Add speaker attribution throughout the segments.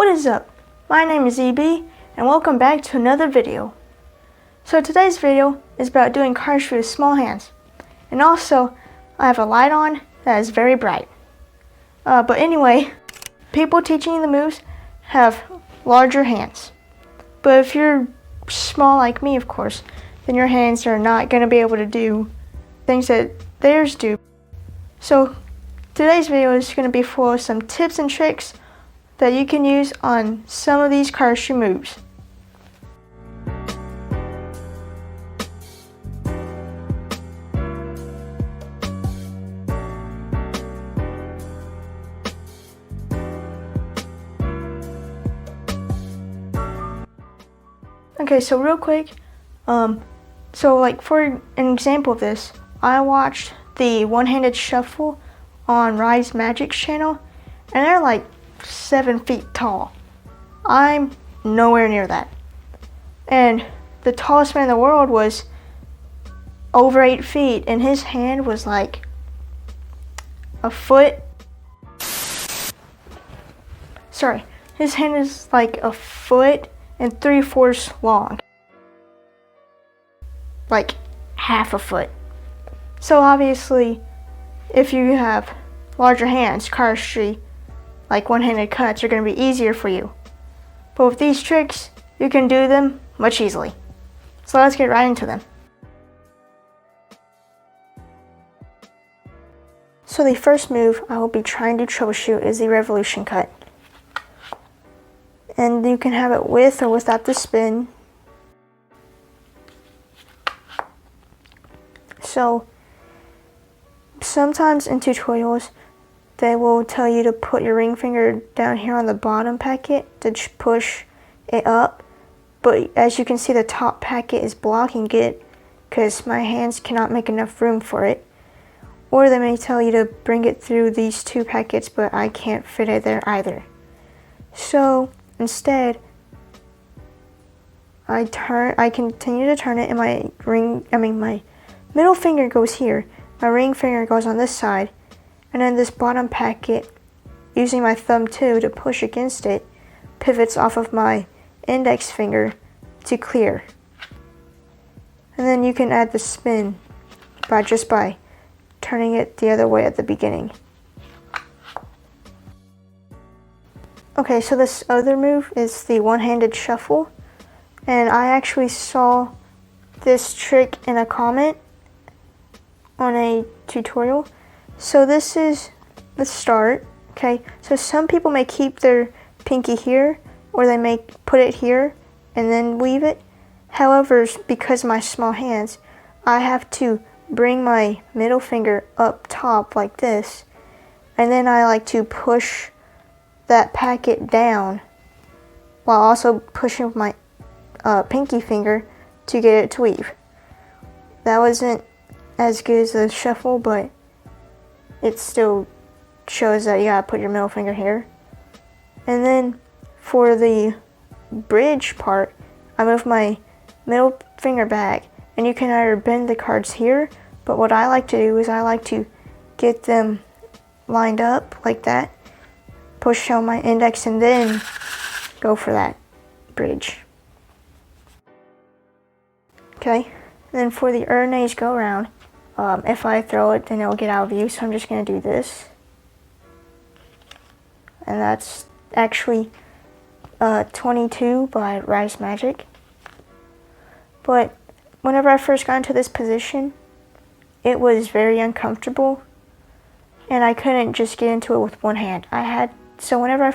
Speaker 1: What is up? My name is EB and welcome back to another video. So today's video is about doing cardistry with small hands. And also, I have a light on that is very bright. But anyway, people teaching you the moves have larger hands. But if you're small like me, of course, then your hands are not going to be able to do things that theirs do. So today's video is going to be full of some tips and tricks that you can use on some of these cardistry moves. Okay, so real quick, so like for an example of this, I watched the one-handed shuffle on Rise Magic's channel, and they're like 7 feet tall. I'm nowhere near that. And the tallest man in the world was over 8 feet, and his hand was like a foot. Sorry, his hand is like a foot and 3/4 long. Like half a foot. So obviously, if you have larger hands, cardistry, like one-handed cuts, are going to be easier for you. But with these tricks, you can do them much easily. So let's get right into them. So the first move I will be trying to troubleshoot is the revolution cut. And you can have it with or without the spin. So sometimes in tutorials, they will tell you to put your ring finger down here on the bottom packet to push it up. But as you can see, the top packet is blocking it because my hands cannot make enough room for it. Or they may tell you to bring it through these two packets, but I can't fit it there either. So instead, I continue to turn it, and my middle finger goes here. My ring finger goes on this side. And then this bottom packet, using my thumb too to push against it, pivots off of my index finger to clear. And then you can add the spin by turning it the other way at the beginning. Okay, so this other move is the one-handed shuffle. And I actually saw this trick in a comment on a tutorial. So this is the start, okay? So some people may keep their pinky here, or they may put it here and then weave it. However, because of my small hands, I have to bring my middle finger up top like this, and then I like to push that packet down while also pushing with my pinky finger to get it to weave. That wasn't as good as the shuffle, but it still shows that you gotta put your middle finger here. And then for the bridge part, I move my middle finger back, and you can either bend the cards here, but what I like to do is I like to get them lined up like that, push on my index, and then go for that bridge. Okay, and then for the Erdnase Go Round, if I throw it, then it'll get out of view, so I'm just going to do this. And that's actually 22 by Rise Magic. But whenever I first got into this position, it was very uncomfortable, and I couldn't just get into it with one hand. So whenever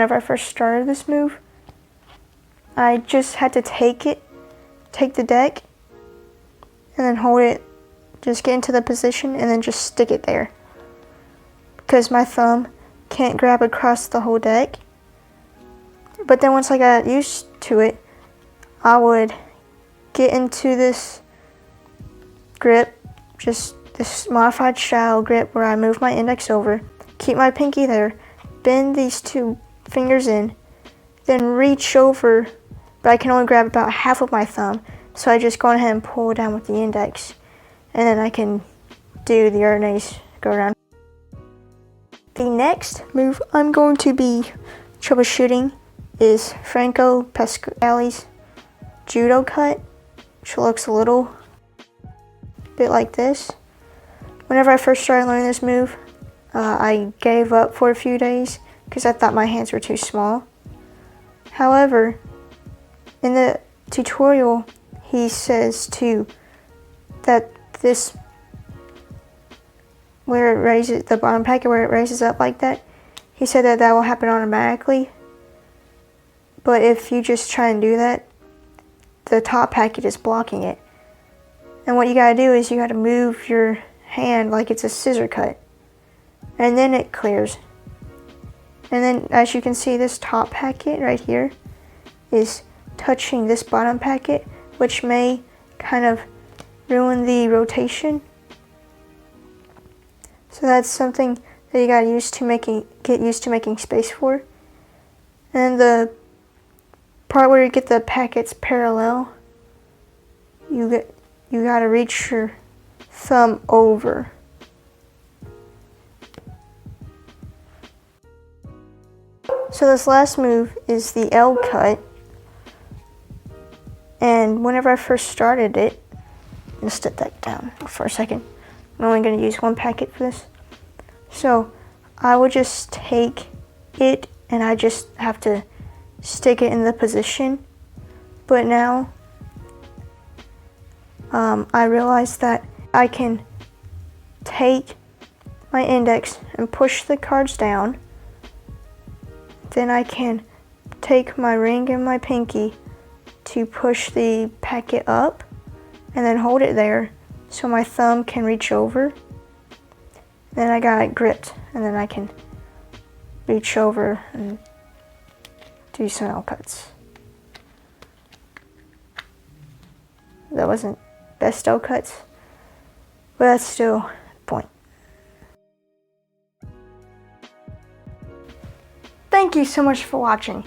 Speaker 1: I first started this move, I just had to take the deck, and then hold it, just get into the position, and then just stick it there. Because my thumb can't grab across the whole deck. But then once I got used to it, I would get into this grip, just this modified style grip where I move my index over, keep my pinky there, bend these two fingers in, then reach over, but I can only grab about half of my thumb. So I just go ahead and pull down with the index, and then I can do the Erdnase Go Round. The next move I'm going to be troubleshooting is Franco Pasquale's Judo Cut, which looks a little bit like this. Whenever I first started learning this move, I gave up for a few days because I thought my hands were too small. However, in the tutorial, he says that this, where it raises, the bottom packet where it raises up like that, he said that will happen automatically. But if you just try and do that, the top packet is blocking it. And what you gotta do is you gotta move your hand like it's a scissor cut. And then it clears. And then as you can see, this top packet right here is touching this bottom packet, which may kind of ruin the rotation. So that's something that you gotta get used to making space for. And the part where you get the packets parallel, you gotta reach your thumb over. So this last move is the Elk Cut. And whenever I first started it, let's set that down for a second. I'm only going to use one packet for this. So I would just take it and I just have to stick it in the position. But now I realized that I can take my index and push the cards down. Then I can take my ring and my pinky to push the packet up and then hold it there so my thumb can reach over. Then I got it gripped and then I can reach over and do some Elk Cuts. That wasn't best Elk Cuts, but that's still the point. Thank you so much for watching.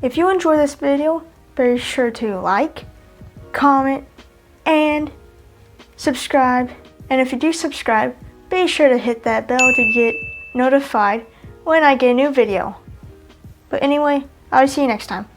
Speaker 1: If you enjoyed this video, be sure to like, comment, and subscribe. And if you do subscribe, be sure to hit that bell to get notified when I get a new video. But anyway, I'll see you next time.